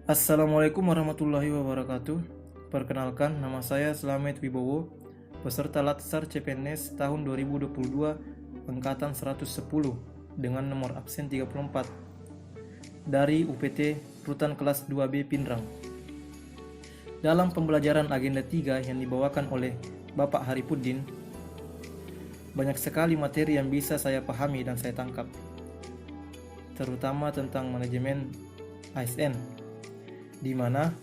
Assalamualaikum warahmatullahi wabarakatuh. Perkenalkan, nama saya Slamet Wibowo, peserta Latsar CPNS tahun 2022 angkatan 110 dengan nomor absen 34 dari UPT Rutan Kelas 2B Pindrang. Dalam pembelajaran agenda 3 yang dibawakan oleh Bapak Haripuddin, banyak sekali materi yang bisa saya pahami dan saya tangkap, terutama tentang manajemen ASN, di mana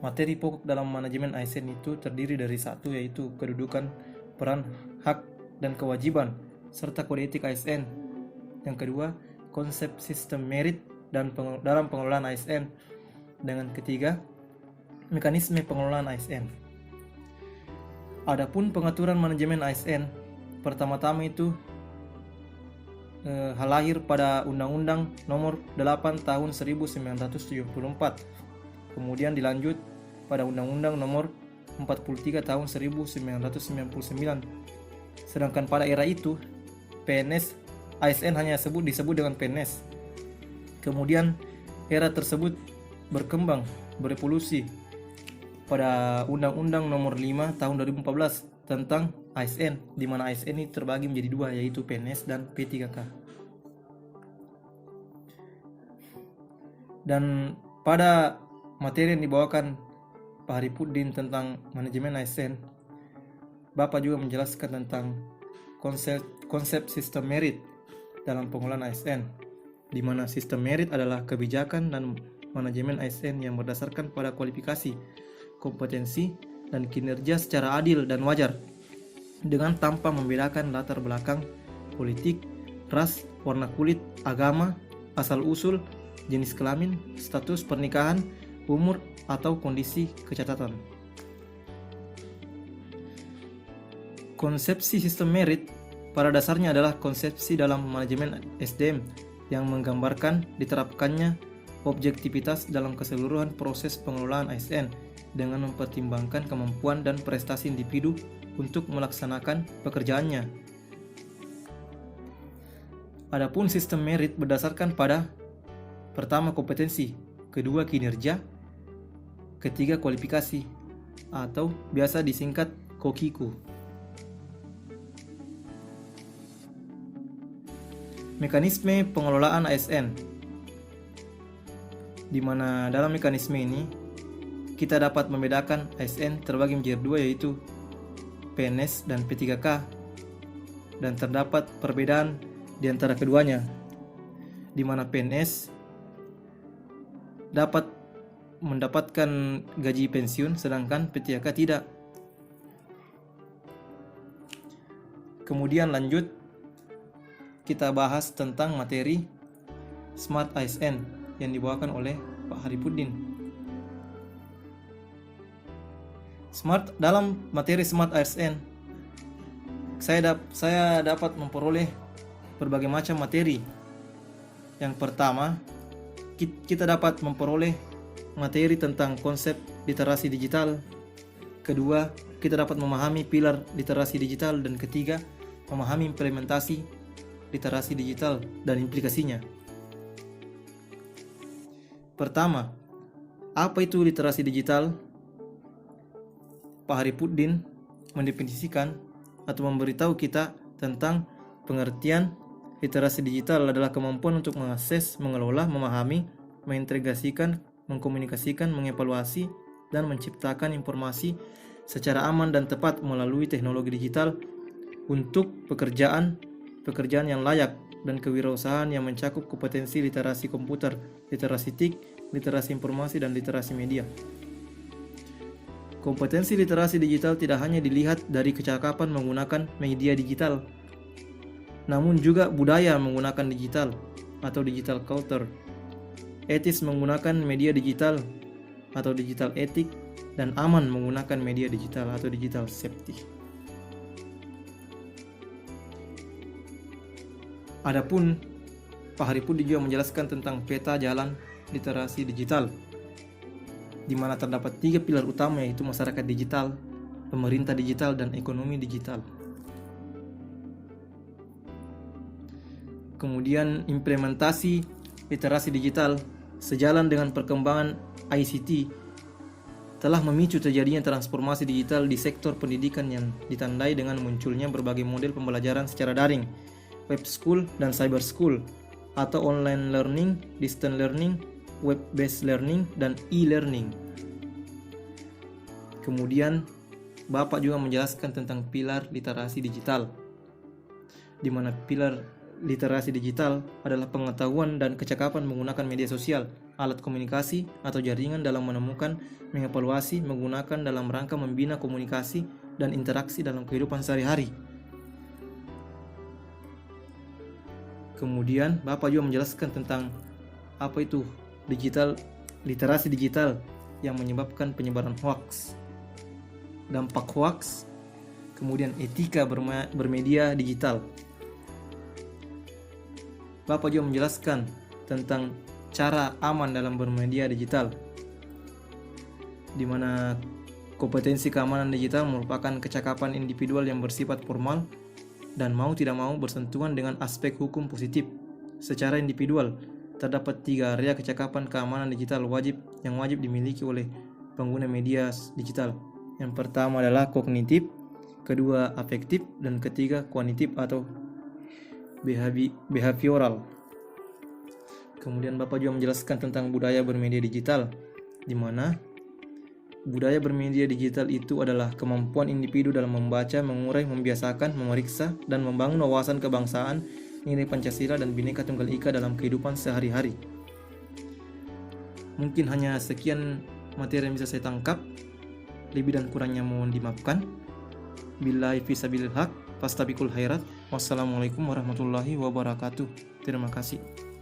materi pokok dalam manajemen ASN itu terdiri dari satu, yaitu kedudukan, peran, hak, dan kewajiban, serta kode etik ASN. Yang kedua, konsep sistem merit dalam pengelolaan ASN. Dengan ketiga, mekanisme pengelolaan ASN. Adapun pengaturan manajemen ASN, pertama-tama itu hal lahir pada Undang-Undang Nomor 8 Tahun 1974. Kemudian dilanjut pada Undang-Undang Nomor 43 Tahun 1999. Sedangkan pada era itu, PNS ASN hanya disebut dengan PNS. Kemudian era tersebut berkembang, berevolusi pada Undang-Undang Nomor 5 Tahun 2014 tentang ASN, di mana ASN ini terbagi menjadi dua, yaitu PNS dan P3K. Dan pada materi yang dibawakan Pak Haripuddin tentang manajemen ASN, Bapak juga menjelaskan tentang konsep sistem merit dalam pengelolaan ASN, di mana sistem merit adalah kebijakan dan manajemen ASN yang berdasarkan pada kualifikasi, kompetensi, dan kinerja secara adil dan wajar, dengan tanpa membedakan latar belakang politik, ras, warna kulit, agama, asal-usul, jenis kelamin, status pernikahan, umur, atau kondisi kecacatan. Konsepsi sistem merit pada dasarnya adalah konsepsi dalam manajemen SDM yang menggambarkan diterapkannya objektivitas dalam keseluruhan proses pengelolaan ASN dengan mempertimbangkan kemampuan dan prestasi individu untuk melaksanakan pekerjaannya. Adapun sistem merit berdasarkan pada pertama, kompetensi, kedua, kinerja, ketiga, kualifikasi, atau biasa disingkat KOKIKU. Mekanisme pengelolaan ASN, di mana dalam mekanisme ini kita dapat membedakan ASN terbagi menjadi dua, yaitu PNS dan P3K, dan terdapat perbedaan di antara keduanya, di mana PNS dapat mendapatkan gaji pensiun sedangkan P3K tidak. Kemudian lanjut kita bahas tentang materi Smart ASN yang dibawakan oleh Pak Haripuddin. Dalam materi Smart ASN saya dapat memperoleh berbagai macam materi. Yang pertama, kita dapat memperoleh materi tentang konsep literasi digital. Kedua, kita dapat memahami pilar literasi digital. Dan ketiga, memahami implementasi literasi digital dan implikasinya. Pertama, apa itu literasi digital? Pak Haripuddin mendefinisikan atau memberitahu kita tentang pengertian literasi digital adalah kemampuan untuk mengakses, mengelola, memahami, mengintegrasikan, mengkomunikasikan, mengevaluasi, dan menciptakan informasi secara aman dan tepat melalui teknologi digital untuk pekerjaan yang layak dan kewirausahaan yang mencakup kompetensi literasi komputer, literasi TIK, literasi informasi, dan literasi media. Kompetensi literasi digital tidak hanya dilihat dari kecakapan menggunakan media digital, namun juga budaya menggunakan digital atau digital culture, etis menggunakan media digital atau digital etik, dan aman menggunakan media digital atau digital safety. Adapun Pak Haripuddin juga menjelaskan tentang peta jalan literasi digital, di mana terdapat 3 pilar utama, yaitu masyarakat digital, pemerintah digital, dan ekonomi digital. Kemudian implementasi literasi digital sejalan dengan perkembangan ICT telah memicu terjadinya transformasi digital di sektor pendidikan yang ditandai dengan munculnya berbagai model pembelajaran secara daring, web school dan cyber school, atau online learning, distance learning, web-based learning, dan e-learning. Kemudian, Bapak juga menjelaskan tentang pilar literasi digital, di mana pilar literasi digital adalah pengetahuan dan kecakapan menggunakan media sosial, alat komunikasi, atau jaringan dalam menemukan, mengevaluasi, menggunakan dalam rangka membina komunikasi dan interaksi dalam kehidupan sehari-hari. Kemudian Bapak juga menjelaskan tentang apa itu literasi digital yang menyebabkan penyebaran hoaks, dampak hoaks, kemudian etika bermedia digital. Bapak juga menjelaskan tentang cara aman dalam bermedia digital, di mana kompetensi keamanan digital merupakan kecakapan individual yang bersifat formal dan mau tidak mau bersentuhan dengan aspek hukum positif. Secara individual, terdapat 3 area kecakapan keamanan digital yang wajib dimiliki oleh pengguna media digital. Yang pertama adalah kognitif, kedua afektif, dan ketiga kuantitatif atau behavioral. Kemudian Bapak juga menjelaskan tentang budaya bermedia digital, di mana budaya bermedia digital itu adalah kemampuan individu dalam membaca, mengurai, membiasakan, memeriksa, dan membangun wawasan kebangsaan, nilai Pancasila, dan Bhinneka Tunggal Ika dalam kehidupan sehari-hari. Mungkin hanya sekian materi yang bisa saya tangkap. Lebih dan kurangnya mohon dimaafkan. Billahi fisabilil haq, fastabiqul khairat. Wassalamualaikum warahmatullahi wabarakatuh. Terima kasih.